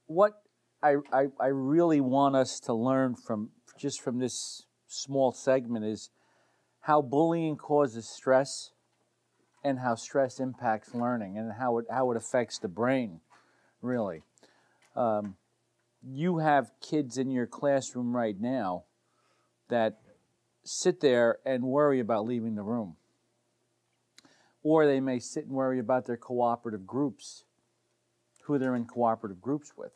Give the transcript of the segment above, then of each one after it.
What I really want us to learn from this small segment is how bullying causes stress and how stress impacts learning and how it affects the brain, really. You have kids in your classroom right now that sit there and worry about leaving the room. Or they may sit and worry about their cooperative groups, who they're in cooperative groups with.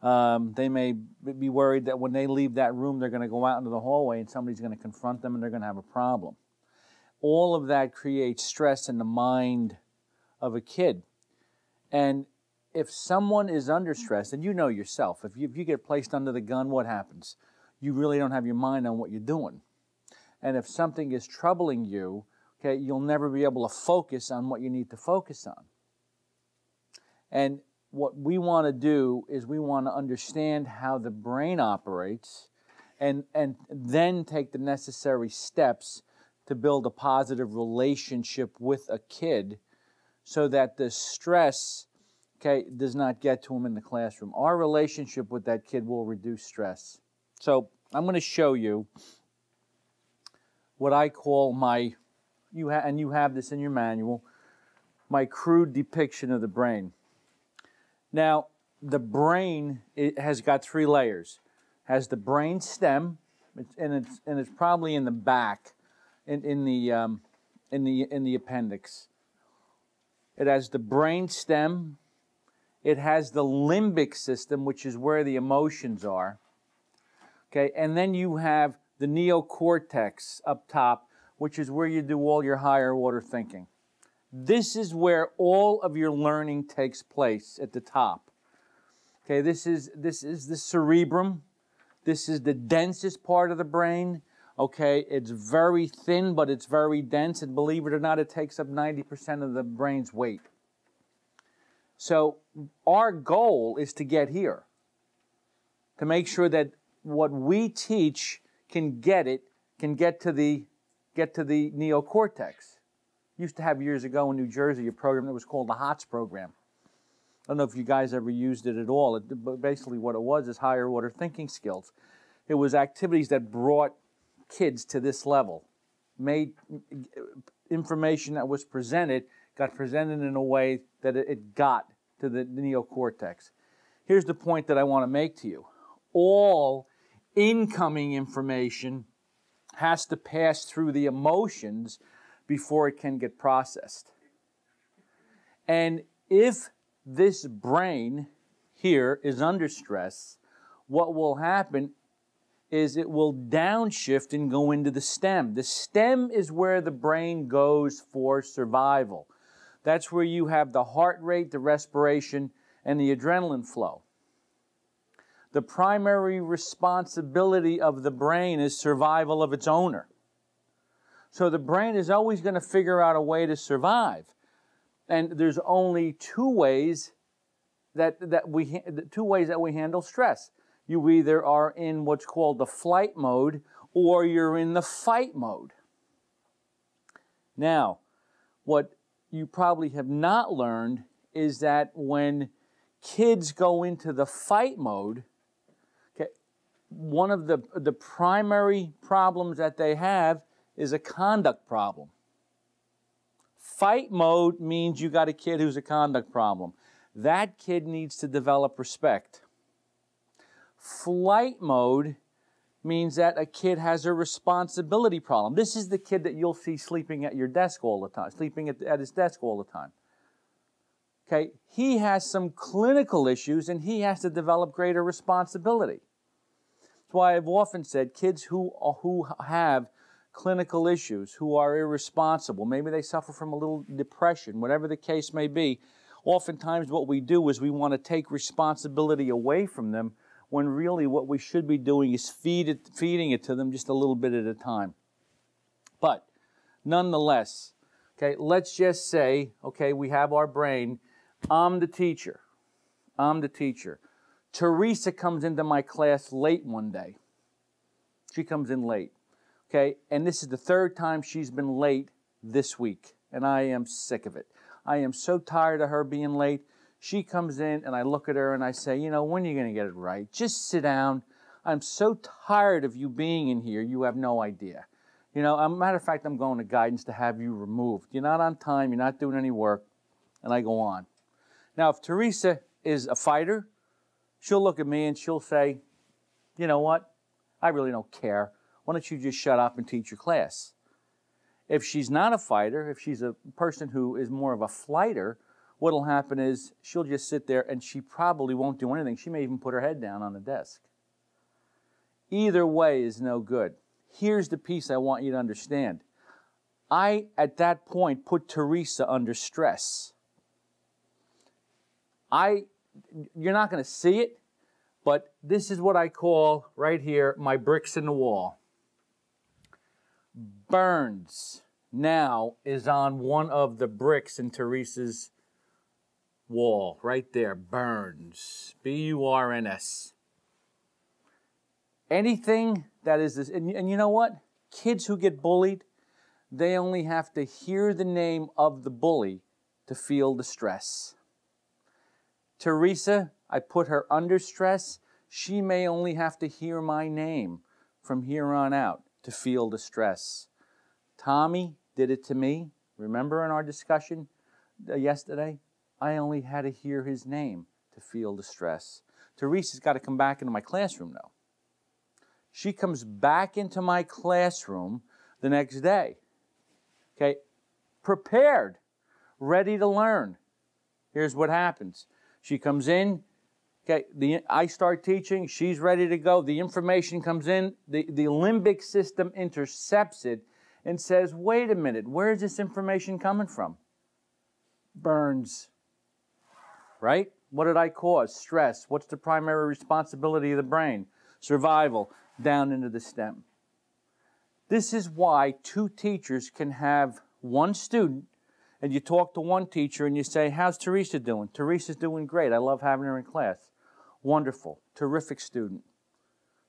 They may be worried that when they leave that room, they're going to go out into the hallway and somebody's going to confront them and they're going to have a problem. All of that creates stress in the mind of a kid. And if someone is under stress, and you know yourself, if you get placed under the gun, what happens? You really don't have your mind on what you're doing. And if something is troubling you, okay, you'll never be able to focus on what you need to focus on. And what we want to do is we want to understand how the brain operates and then take the necessary steps to build a positive relationship with a kid so that the stress, okay, does not get to him in the classroom. Our relationship with that kid will reduce stress. So I'm going to show you what I call my, and you have this in your manual, my crude depiction of the brain. Now, the brain, it has got 3 layers. It has the brain stem, and it's probably in the back, in the appendix. It has the brain stem. It has the limbic system, which is where the emotions are. Okay, and then you have the neocortex up top, which is where you do all your higher order thinking. This is where all of your learning takes place at the top. Okay, this is the cerebrum. This is the densest part of the brain. Okay, it's very thin, but it's very dense, and believe it or not, it takes up 90% of the brain's weight. So our goal is to get here, to make sure that what we teach can get to the neocortex. Used to have years ago in New Jersey a program that was called the HOTS program. I don't know if you guys ever used it at all. But basically what it was is higher order thinking skills. It was activities that brought kids to this level, made information that was presented, got presented in a way that it got to the neocortex. Here's the point that I want to make to you. All incoming information has to pass through the emotions before it can get processed. And if this brain here is under stress, what will happen is it will downshift and go into the stem. The stem is where the brain goes for survival. That's where you have the heart rate, the respiration, and the adrenaline flow. The primary responsibility of the brain is survival of its owner. So the brain is always going to figure out a way to survive. And there's only two ways that we handle stress. You either are in what's called the flight mode or you're in the fight mode. Now, what you probably have not learned is that when kids go into the fight mode, okay, one of the primary problems that they have is a conduct problem. Fight mode means you got a kid who's a conduct problem. That kid needs to develop respect. Flight mode means that a kid has a responsibility problem. This is the kid that you'll see sleeping at your desk all the time, sleeping at his desk all the time. Okay, he has some clinical issues and he has to develop greater responsibility. That's why I've often said kids who have clinical issues, who are irresponsible, maybe they suffer from a little depression, whatever the case may be, oftentimes what we do is we want to take responsibility away from them when really what we should be doing is feeding it to them just a little bit at a time. But nonetheless, okay, let's just say, okay, we have our brain. I'm the teacher. I'm the teacher. Teresa comes into my class late one day. She comes in late. Okay, and this is the third time she's been late this week, and I am sick of it. I am so tired of her being late. She comes in, and I look at her, and I say, you know, when are you going to get it right? Just sit down. I'm so tired of you being in here, you have no idea. You know, as a matter of fact, I'm going to guidance to have you removed. You're not on time, you're not doing any work, and I go on. Now, if Teresa is a fighter, she'll look at me and she'll say, you know what? I really don't care. Why don't you just shut up and teach your class? If she's not a fighter, if she's a person who is more of a flighter, what'll happen is she'll just sit there and she probably won't do anything. She may even put her head down on the desk. Either way is no good. Here's the piece I want you to understand. I, at that point, put Teresa under stress. You're not going to see it, but this is what I call, right here, my bricks in the wall. Burns now is on one of the bricks in Teresa's wall, right there, Burns, B-U-R-N-S. Anything that is this, and you know what? Kids who get bullied, they only have to hear the name of the bully to feel the stress. Teresa, I put her under stress. She may only have to hear my name from here on out to feel the stress. Tommy did it to me. Remember in our discussion yesterday? I only had to hear his name to feel the stress. Teresa's got to come back into my classroom though. She comes back into my classroom the next day, okay, prepared, ready to learn. Here's what happens. She comes in, okay, I start teaching, she's ready to go, the information comes in, the limbic system intercepts it and says, wait a minute, where is this information coming from? Burns, right? What did I cause? Stress. What's the primary responsibility of the brain? Survival, down into the stem. This is why two teachers can have one student, and you talk to one teacher and you say, how's Teresa doing? Teresa's doing great. I love having her in class. Wonderful. Terrific student.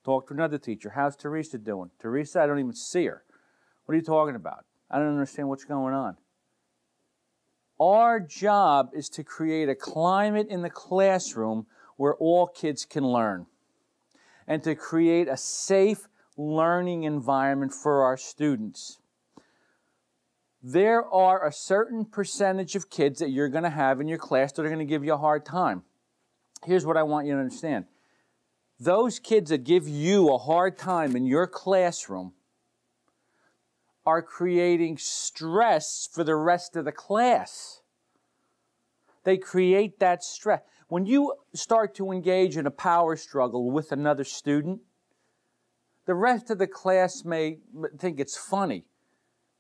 Talk to another teacher. How's Teresa doing? Teresa, I don't even see her. What are you talking about? I don't understand what's going on. Our job is to create a climate in the classroom where all kids can learn and to create a safe learning environment for our students. There are a certain percentage of kids that you're going to have in your class that are going to give you a hard time. Here's what I want you to understand. Those kids that give you a hard time in your classroom are creating stress for the rest of the class. They create that stress. When you start to engage in a power struggle with another student, the rest of the class may think it's funny.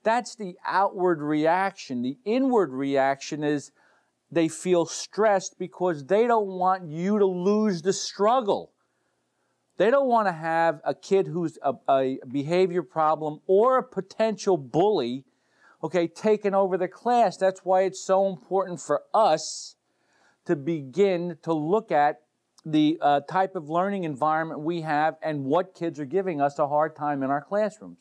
That's the outward reaction. The inward reaction is they feel stressed because they don't want you to lose the struggle. They don't want to have a kid who's a behavior problem or a potential bully, okay, taking over the class. That's why it's so important for us to begin to look at the type of learning environment we have and what kids are giving us a hard time in our classrooms.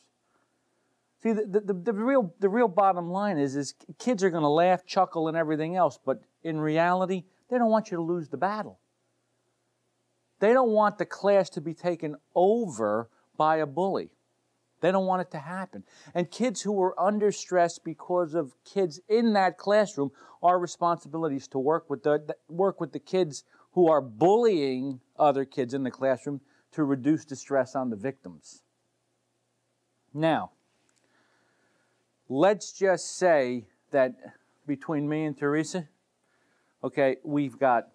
See, the real bottom line is kids are going to laugh, chuckle, and everything else, but in reality, they don't want you to lose the battle. They don't want the class to be taken over by a bully. They don't want it to happen. And kids who are under stress because of kids in that classroom, our responsibility is to work with the kids who are bullying other kids in the classroom to reduce the stress on the victims. Now, let's just say that between me and Teresa, okay, we got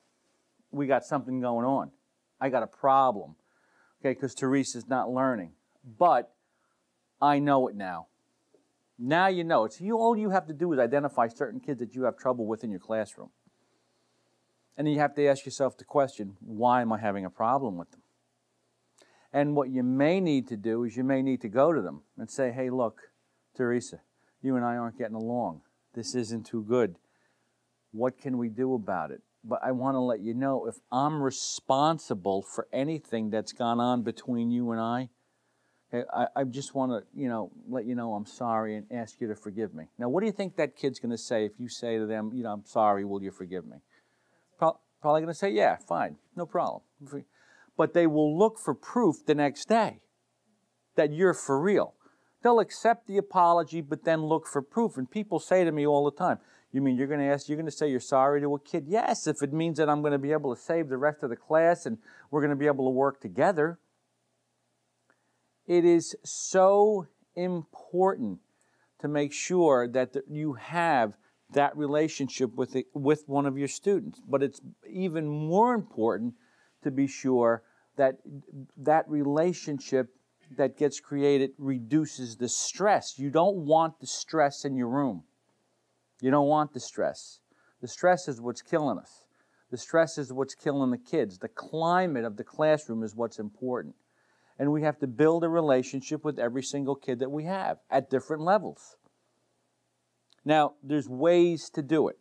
something going on. I got a problem, okay, because Teresa's not learning. But I know it now. Now you know it. So all you have to do is identify certain kids that you have trouble with in your classroom. And then you have to ask yourself the question, why am I having a problem with them? And what you may need to do is you may need to go to them and say, hey, look, Teresa, you and I aren't getting along. This isn't too good. What can we do about it? But I want to let you know, if I'm responsible for anything that's gone on between you and I, Hey, I just want to, let you know I'm sorry and ask you to forgive me. Now, what do you think that kid's going to say if you say to them, I'm sorry, will you forgive me? Probably going to say, yeah, fine, no problem. But they will look for proof the next day that you're for real. They'll accept the apology, but then look for proof. And people say to me all the time, you mean you're going to say you're sorry to a kid? Yes, if it means that I'm going to be able to save the rest of the class and we're going to be able to work together. It is so important to make sure that you have that relationship with one of your students. But it's even more important to be sure that that relationship that gets created reduces the stress. You don't want the stress in your room. You don't want the stress. The stress is what's killing us. The stress is what's killing the kids. The climate of the classroom is what's important. And we have to build a relationship with every single kid that we have at different levels. Now, there's ways to do it.